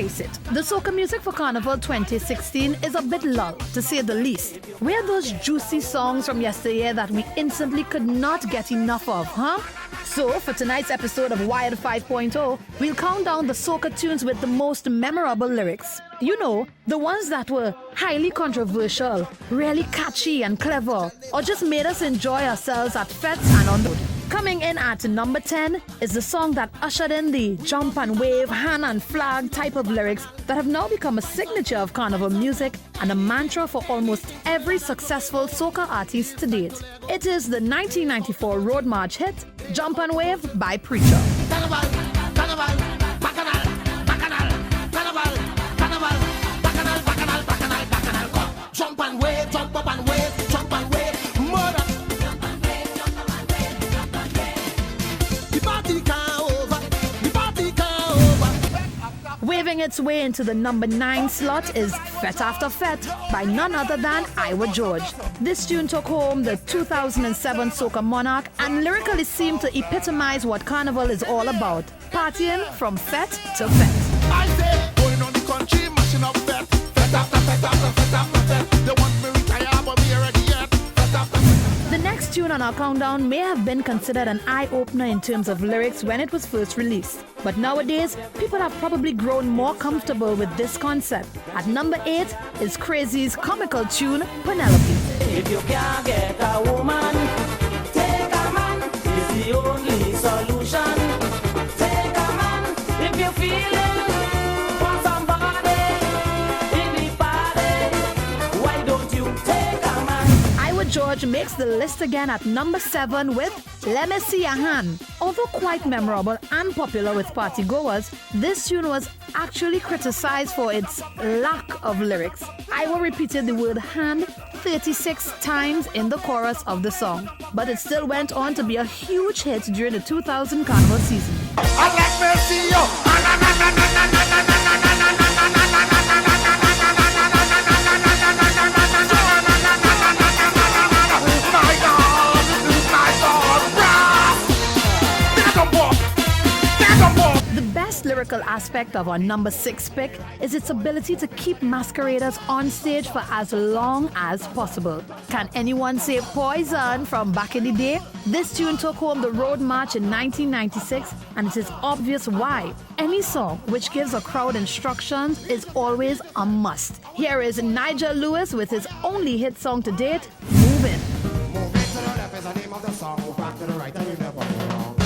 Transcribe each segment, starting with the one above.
face it, the soca music for Carnival 2016 is a bit lull, to say the least. Where are those juicy songs from yesteryear that we instantly could not get enough of, huh? So, for tonight's episode of Wired 5.0, we'll count down the soca tunes with the most memorable lyrics. You know, the ones that were highly controversial, really catchy and clever, or just made us enjoy ourselves at fetes and on the road. Coming in at number 10 is the song that ushered in the jump and wave, hand and flag type of lyrics that have now become a signature of carnival music and a mantra for almost every successful soca artist to date. It is the 1994 Road March hit, Jump and Wave by Preacher. Carnival, carnival, bacchanal, bacchanal, carnival, carnival, bacchanal, bacchanal, bacchanal, bacchanal. Jump and wave, jump up and wave, jump and wave, murder. Jump and wave, jump up and wave, jump and wave. The party can't over, the party can't over. Waving its way into the number 9 slot is Fet After Fet by none other than Iowa George. This tune took home the 2007 Soca Monarch and lyrically seemed to epitomize what Carnival is all about, partying from fet to fet. I say, going on the country, mashing up fet. Fet after fet after fet after fet. They want me retire, but me already yet. Fet after fet. The next tune on our countdown may have been considered an eye-opener in terms of lyrics when it was first released. But nowadays, people have probably grown more comfortable with this concept. At number 8 is Crazy's comical tune, Penelope. If you can't get a woman, take a man. It's the only solution. Take a man. If you're feeling for somebody in the party, why don't you take a man? Iowa George makes the list again at number 7 with Let Me See Your Hand. Although quite memorable and popular with partygoers, this tune was actually criticized for its lack of lyrics. Iowa repeated the word hand 36 times in the chorus of the song, but it still went on to be a huge hit during the 2000 Carnival season. I like me see you. The best lyrical aspect of our number 6 pick is its ability to keep masqueraders on stage for as long as possible. Can anyone say Poison from back in the day? This tune took home the Road March in 1996, and it is obvious why. Any song which gives a crowd instructions is always a must. Here is Nigel Lewis with his only hit song to date, Move In. Move it to the left is the name of the song. Move back to the right and you never go wrong.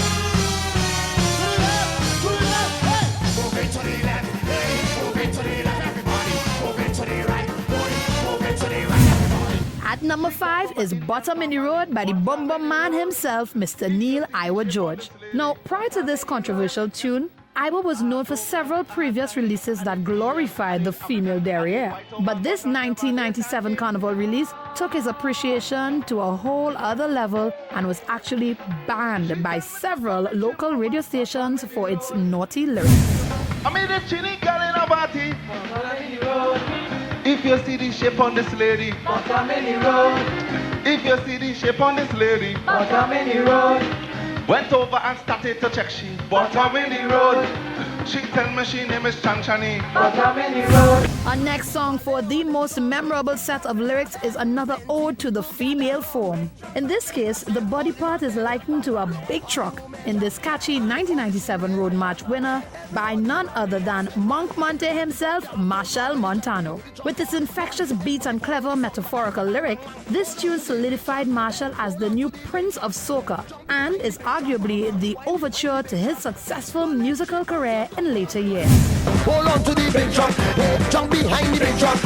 Move it to the left, hey. Move it to the left, everybody. Move it to the right, move it to the right, everybody. At number 5 is Bottom in the Road by the Bum Bum Man himself, Mr. Neil Iowa George. Now, prior to this controversial tune, Iowa was known for several previous releases that glorified the female derriere. But this 1997 Carnival release took his appreciation to a whole other level and was actually banned by several local radio stations for its naughty lyrics. I made a chinny girl in a party. If you see the shape on this lady, if you see the shape on this lady, went over and started to check she bottom in the road. She tell me she name is Chan Chani. Our next song for the most memorable set of lyrics is another ode to the female form. In this case, the body part is likened to a big truck in this catchy 1997 Road March winner by none other than Monk Monte himself, Marshall Montano. With its infectious beats and clever metaphorical lyric, this tune solidified Marshall as the new prince of soca and is arguably the overture to his successful musical career in later years. Hold on to the big drum, jump behind the big drum,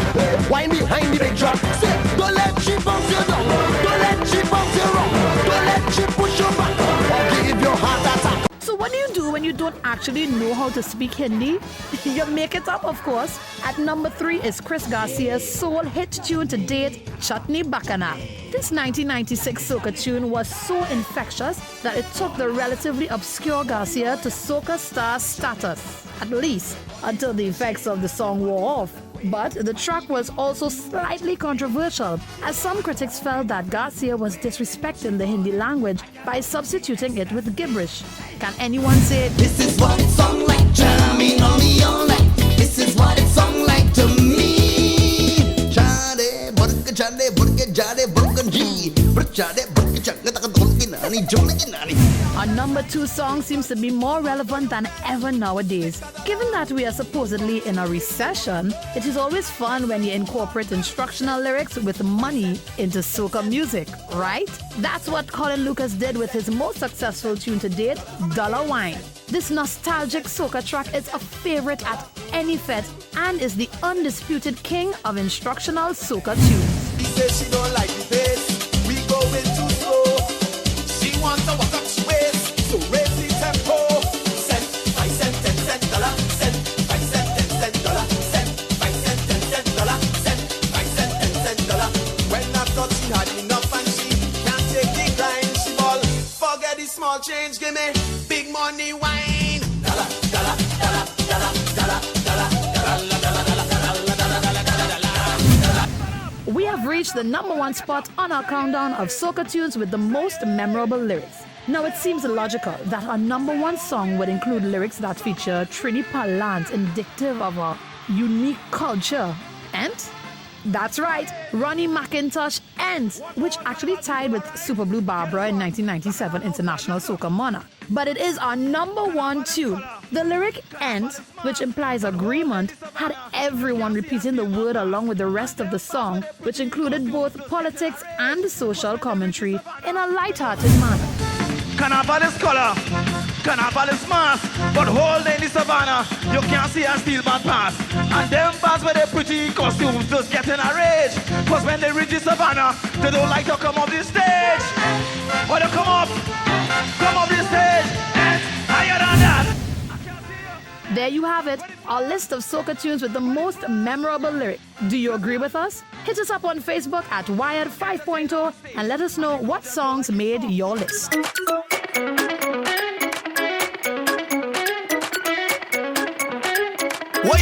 wind behind the big drum. Say, don't let she bounce you down, don't let she bounce you wrong, don't let she push you back, or give your heart attack. So what do you do when you don't actually know how to speak Hindi? You make it up, of course. At number 3 is Chris Garcia's soul hit tune to date, Chutney Bacana. This 1996 soca tune was so infectious that it took the relatively obscure Garcia to soca star status, at least until the effects of the song wore off. But the track was also slightly controversial, as some critics felt that Garcia was disrespecting the Hindi language by substituting it with gibberish. Can anyone say This is one song like jamming on me all night. This this is what it sounds like to me. Chade, burka chade, burka jade, burka ji. Burka chade, burka chade, taka dolki nani, jolki nani. Our number 2 song seems to be more relevant than ever nowadays. Given that we are supposedly in a recession, it is always fun when you incorporate instructional lyrics with money into soca music, right? That's what Colin Lucas did with his most successful tune to date, Dollar Wine. This nostalgic soca track is a favorite at any fete and is the undisputed king of instructional soca tunes. She says she don't like the bass. We going too slow. She wants to walk up she waist. So raise the tempo. Cent, 5 cent, 10 cent, dollar. Cent, 5 cent, 10 cent, dollar. Cent, 5 cent, 10 cent, dollar. Cent, 5 cent, 10 cent, dollar. When I thought she had enough and she can't take the grind, she ball. Forget the small change, give me big money wine. Dollar, dollar, dollar, dollar, dollar, dollar, dollar, dollar, dollar, dollar, dollar. We have reached the number 1 spot on our countdown of soca tunes with the most memorable lyrics. Now it seems logical that our number 1 song would include lyrics that feature Trini parlance indicative of a unique culture. And that's right, Ronnie McIntosh Ends, which actually tied with Super Blue Barbara in 1997 International Soca Monarch. But it is our number 1 tune. The lyric "end," which implies agreement, had everyone repeating the word along with the rest of the song, which included both politics and social commentary in a light-hearted manner. Carnival is color, carnival is mass, but hold in the savannah, you can't see a steel band pass. And them bars with their pretty costumes just get in a rage, cause when they reach the savannah, they don't like to come off the stage. But they come off the stage, and higher than that. There you have it, our list of soca tunes with the most memorable lyric. Do you agree with us? Hit us up on Facebook at Wired 5.0 and let us know what songs made your list. Why